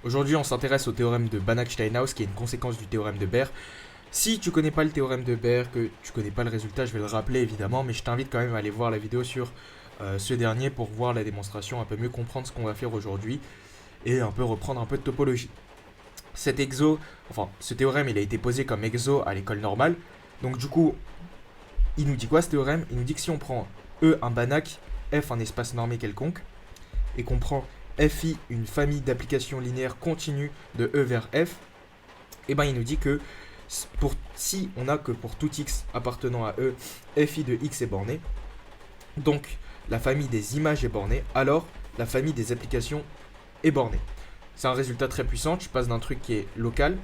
Aujourd'hui, on s'intéresse au théorème de Banach-Steinhaus, qui est une conséquence du théorème de Baire. Si tu connais pas le théorème de Baire, que tu connais pas le résultat, je vais le rappeler évidemment, mais je t'invite quand même à aller voir la vidéo sur ce dernier pour voir la démonstration, un peu mieux comprendre ce qu'on va faire aujourd'hui et un peu reprendre un peu de topologie. Ce théorème, il a été posé comme exo à l'école normale. Donc du coup, il nous dit quoi ce théorème? Il nous dit que si on prend E un Banach, F un espace normé quelconque, et qu'on prend FI une famille d'applications linéaires continues de E vers F, et ben il nous dit que si on a que pour tout x appartenant à E, FI de x est borné, donc la famille des images est bornée, alors la famille des applications est bornée. C'est un résultat très puissant, tu passes d'un truc qui est local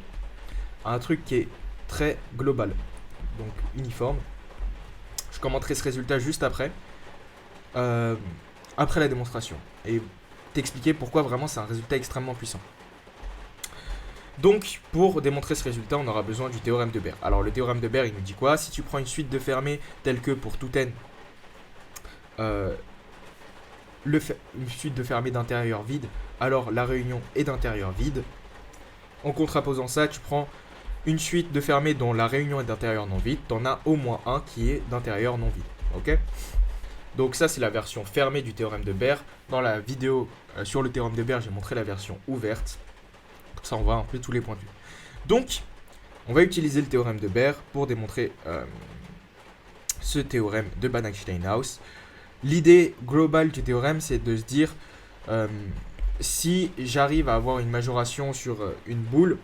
à un truc qui est très global, donc uniforme. Je commenterai ce résultat juste après la démonstration, et t'expliquer pourquoi vraiment c'est un résultat extrêmement puissant. Donc, pour démontrer ce résultat, on aura besoin du théorème de Baire. Alors, le théorème de Baire, il nous dit quoi? Si tu prends une suite de Fermé telle que pour tout n, une suite de Fermé d'intérieur vide, alors la réunion est d'intérieur vide. En contraposant ça, tu prends une suite de Fermé dont la réunion est d'intérieur non vide, t'en as au moins un qui est d'intérieur non vide. Ok? Donc ça, c'est la version fermée du théorème de Baire. Dans la vidéo sur le théorème de Baire, j'ai montré la version ouverte. Comme ça, on voit un peu tous les points de vue. Donc, on va utiliser le théorème de Baire pour démontrer ce théorème de Banach-Steinhaus. L'idée globale du théorème, c'est de se dire si j'arrive à avoir une majoration sur une boule,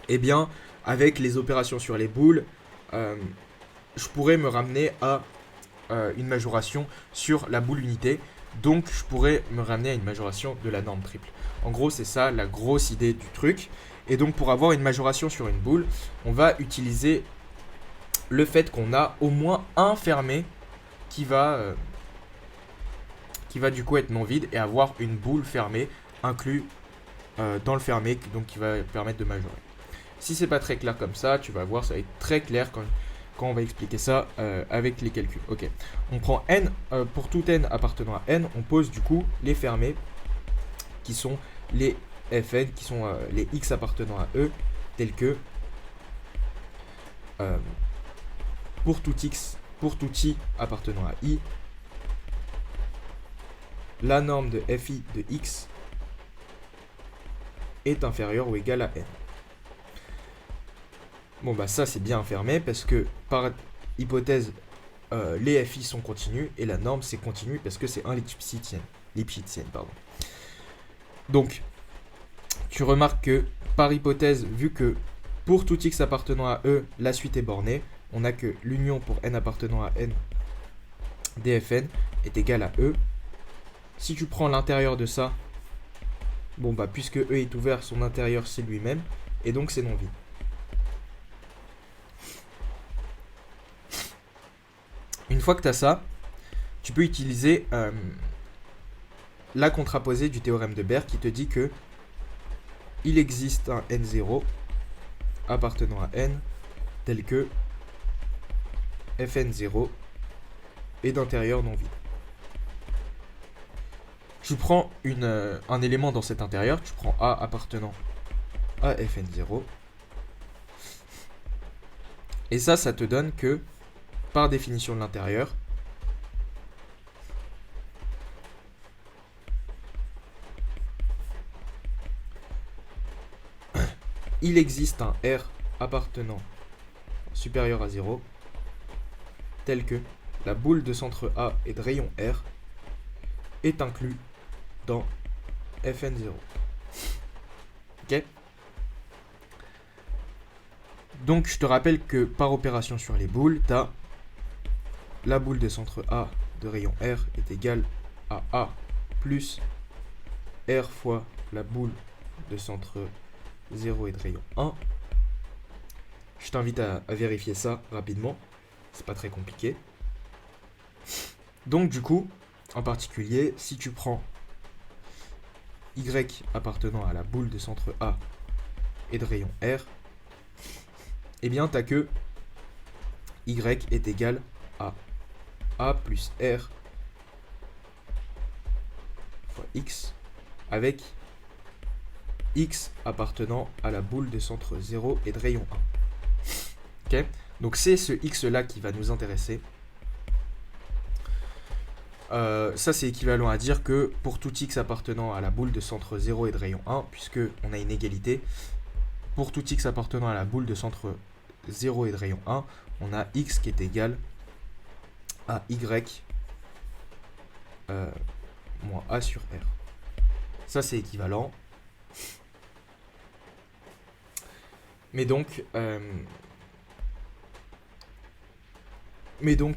eh bien, avec les opérations sur les boules, je pourrais me ramener à une majoration sur la boule unité. Donc, je pourrais me ramener à une majoration de la norme triple. En gros, c'est ça la grosse idée du truc. Et donc, pour avoir une majoration sur une boule, on va utiliser le fait qu'on a au moins un fermé qui va du coup être non vide et avoir une boule fermée inclus dans le fermé, donc qui va permettre de majorer. Si c'est pas très clair comme ça, tu vas voir, ça va être très clair quand on va expliquer ça avec les calculs. Ok, on prend n, pour tout n appartenant à n, on pose du coup les fermés qui sont les Fn, qui sont les x appartenant à E, tels que pour tout i appartenant à i, la norme de Fi de x est inférieure ou égale à n. Bon bah ça c'est bien fermé parce que par hypothèse les Fi sont continus et la norme c'est continu parce que c'est un Lipschitzienne. Donc tu remarques que par hypothèse, vu que pour tout x appartenant à E, la suite est bornée, on a que l'union pour n appartenant à n dfn est égale à E. Si tu prends l'intérieur de ça, bon bah puisque E est ouvert, son intérieur c'est lui-même, et donc c'est non vide. Une fois que tu as ça, tu peux utiliser la contraposée du théorème de Baire qui te dit que il existe un n0 appartenant à n tel que fn0 est d'intérieur non vide. Tu prends un élément dans cet intérieur, tu prends A appartenant à fn0, et ça te donne que, par définition de l'intérieur, il existe un R appartenant supérieur à 0, tel que la boule de centre A et de rayon R est inclus dans Fn0. Ok? Donc je te rappelle que par opération sur les boules, tu as la boule de centre A de rayon R est égale à A plus R fois la boule de centre 0 et de rayon 1. Je t'invite à vérifier ça rapidement. C'est pas très compliqué. Donc du coup, en particulier, si tu prends Y appartenant à la boule de centre A et de rayon R, eh bien t'as que Y est égal à A plus R fois X avec x appartenant à la boule de centre 0 et de rayon 1. Ok, donc c'est ce x là qui va nous intéresser. Ça c'est équivalent à dire que pour tout x appartenant à la boule de centre 0 et de rayon 1, puisque on a une égalité, pour tout x appartenant à la boule de centre 0 et de rayon 1, on a x qui est égal à y moins a sur r. Ça c'est équivalent. Mais donc,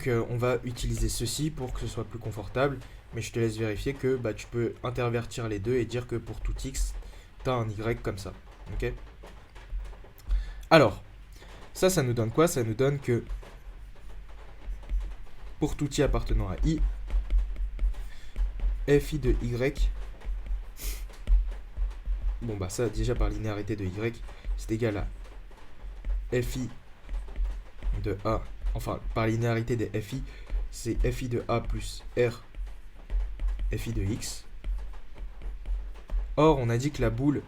on va utiliser ceci pour que ce soit plus confortable. Mais je te laisse vérifier que tu peux intervertir les deux et dire que pour tout x, tu as un y comme ça. Ok ? Alors, ça nous donne quoi? Ça nous donne que pour tout i appartenant à i, fi de y, bon ça déjà par linéarité de y, c'est égal à fi de a, enfin par linéarité des fi, c'est fi de a plus r fi de x. Or on a dit que la boule,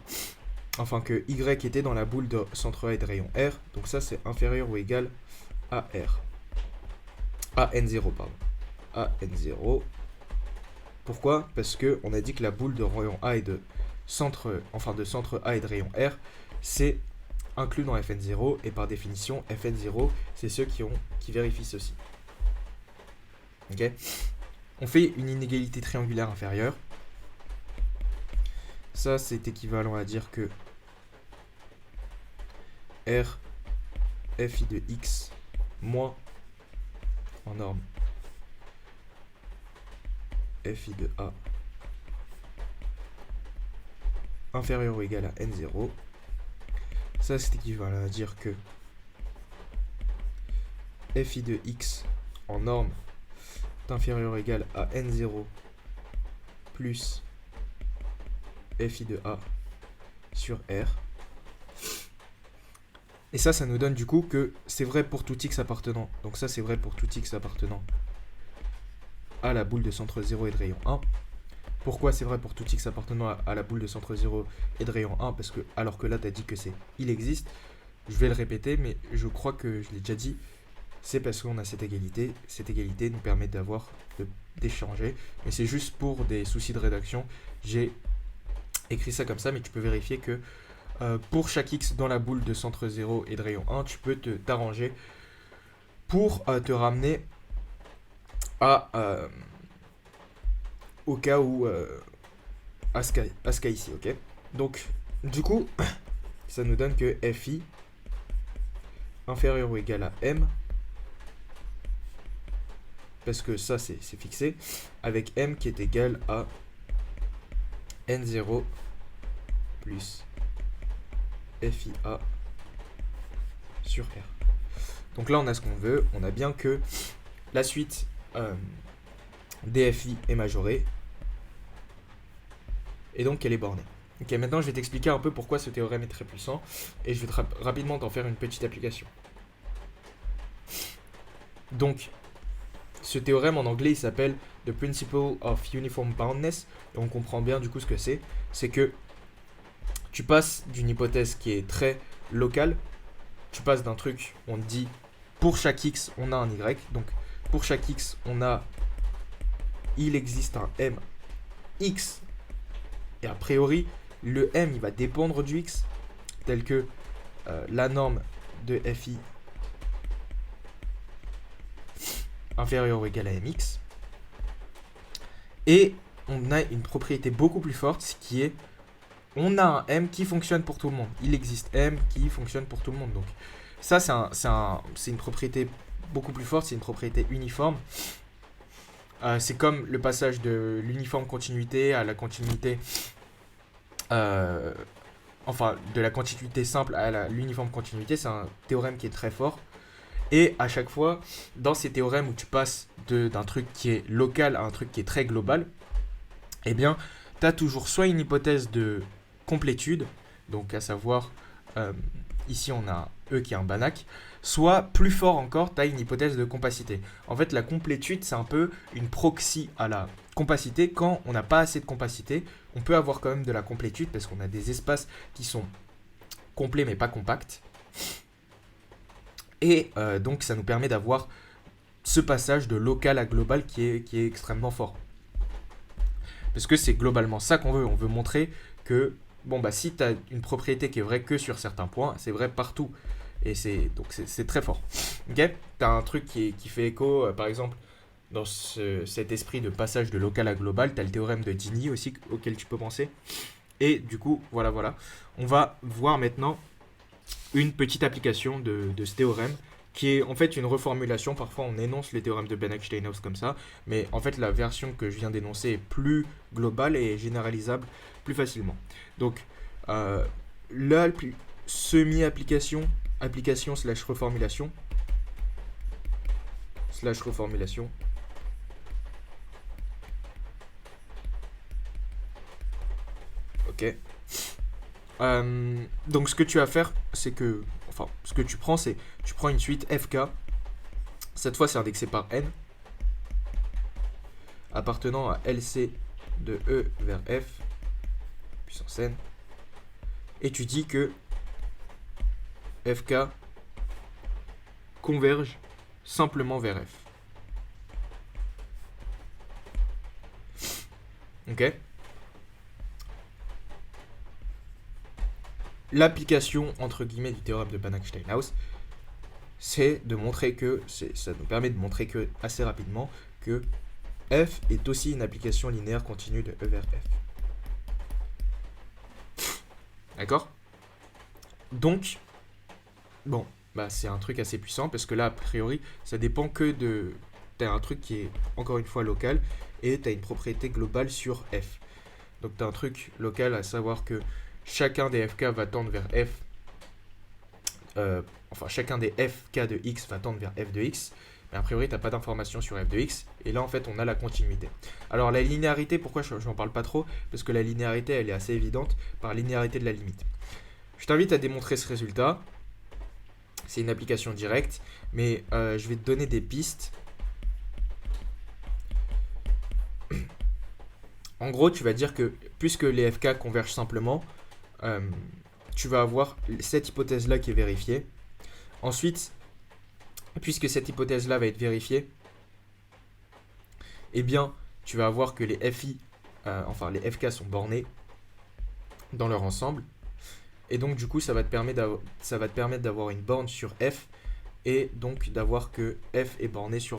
enfin que y était dans la boule de centre A et de rayon r, donc ça c'est inférieur ou égal à r, à n0 pardon, à n0. Pourquoi? Parce que on a dit que la boule de rayon A et de centre A et de rayon R, c'est inclus dans Fn0, et par définition, Fn0, c'est ceux qui vérifient ceci. Ok? On fait une inégalité triangulaire inférieure. Ça, c'est équivalent à dire que R, fi de x, moins, en norme, fi de a, inférieur ou égal à n0. Ça, c'est équivalent à dire que fi de x en norme est inférieur ou égal à n0 plus fi de a sur r. Et ça nous donne du coup que c'est vrai pour tout x appartenant. Donc ça, c'est vrai pour tout x appartenant à la boule de centre 0 et de rayon 1. Pourquoi c'est vrai pour tout x appartenant à la boule de centre 0 et de rayon 1? Parce que, alors que là, tu as dit que il existe. Je vais le répéter, mais je crois que je l'ai déjà dit. C'est parce qu'on a cette égalité. Cette égalité nous permet d'échanger. Mais c'est juste pour des soucis de rédaction. J'ai écrit ça comme ça, mais tu peux vérifier que pour chaque x dans la boule de centre 0 et de rayon 1, tu peux t'arranger pour te ramener à au cas où à ce cas ici, ok? Donc du coup ça nous donne que fi inférieur ou égal à m, parce que ça c'est fixé, avec m qui est égal à n0 plus fi a sur r. Donc là on a ce qu'on veut, on a bien que la suite dfi est majorée et donc elle est bornée. Ok, maintenant je vais t'expliquer un peu pourquoi ce théorème est très puissant et je vais rapidement t'en faire une petite application. Donc ce théorème en anglais il s'appelle The Principle of Uniform Boundness, et on comprend bien du coup ce que c'est. C'est que tu passes d'une hypothèse qui est très locale, tu passes d'un truc, on te dit pour chaque x on a un y, donc pour chaque x il existe un m x, et a priori le m il va dépendre du x, tel que la norme de fi inférieure ou égale à mx, et on a une propriété beaucoup plus forte qui est on a un m qui fonctionne pour tout le monde. Il existe m qui fonctionne pour tout le monde. Donc ça c'est une propriété beaucoup plus forte, c'est une propriété uniforme. C'est comme le passage de l'uniforme continuité à la continuité, enfin de la continuité simple à l'uniforme continuité. C'est un théorème qui est très fort. Et à chaque fois, dans ces théorèmes où tu passes d'un truc qui est local à un truc qui est très global, eh bien, tu as toujours soit une hypothèse de complétude, donc à savoir, ici on a E qui est un Banach, soit plus fort encore, tu as une hypothèse de compacité. En fait, la complétude, c'est un peu une proxy à la compacité. Quand on n'a pas assez de compacité, on peut avoir quand même de la complétude parce qu'on a des espaces qui sont complets mais pas compacts. Et donc ça nous permet d'avoir ce passage de local à global qui est extrêmement fort. Parce que c'est globalement ça qu'on veut. On veut montrer que bon, bah, si tu as une propriété qui est vraie que sur certains points, c'est vrai partout. Et c'est très fort. Okay, tu as un truc qui fait écho, par exemple, dans cet esprit de passage de local à global, tu as le théorème de Dini aussi auquel tu peux penser. Et du coup, voilà. On va voir maintenant une petite application de ce théorème qui est en fait une reformulation. Parfois, on énonce les théorèmes de Banach-Steinhaus comme ça, mais en fait, la version que je viens d'énoncer est plus globale et généralisable plus facilement. Donc, la semi-application, application slash reformulation, ok. Donc, ce que tu vas faire, c'est que, enfin, ce que tu prends, c'est, tu prends une suite FK. Cette fois, c'est indexé par n, appartenant à LC de E vers F, puissance n. Et tu dis que FK converge simplement vers F. Ok. L'application entre guillemets du théorème de Banach-Steinhaus, c'est de montrer que, ça nous permet de montrer que assez rapidement que F est aussi une application linéaire continue de E vers F. D'accord? Donc, bon, bah c'est un truc assez puissant parce que là, a priori, ça dépend que de... T'as un truc qui est encore une fois local et t'as une propriété globale sur F. Donc t'as un truc local à savoir que chacun des FK va tendre vers F. Enfin, chacun des FK de X va tendre vers F de X. Mais a priori, t'as pas d'informations sur F de X. Et là, en fait, on a la continuité. Alors, la linéarité, pourquoi je n'en parle pas trop? Parce que la linéarité, elle est assez évidente par linéarité de la limite. Je t'invite à démontrer ce résultat. C'est une application directe. Mais je vais te donner des pistes. En gros, tu vas dire que puisque les FK convergent simplement, tu vas avoir cette hypothèse-là qui est vérifiée. Ensuite, puisque cette hypothèse-là va être vérifiée, eh bien, tu vas avoir que les FI, enfin les FK sont bornés dans leur ensemble. Et donc, du coup, ça va te permettre d'avoir une borne sur F et donc d'avoir que F est borné sur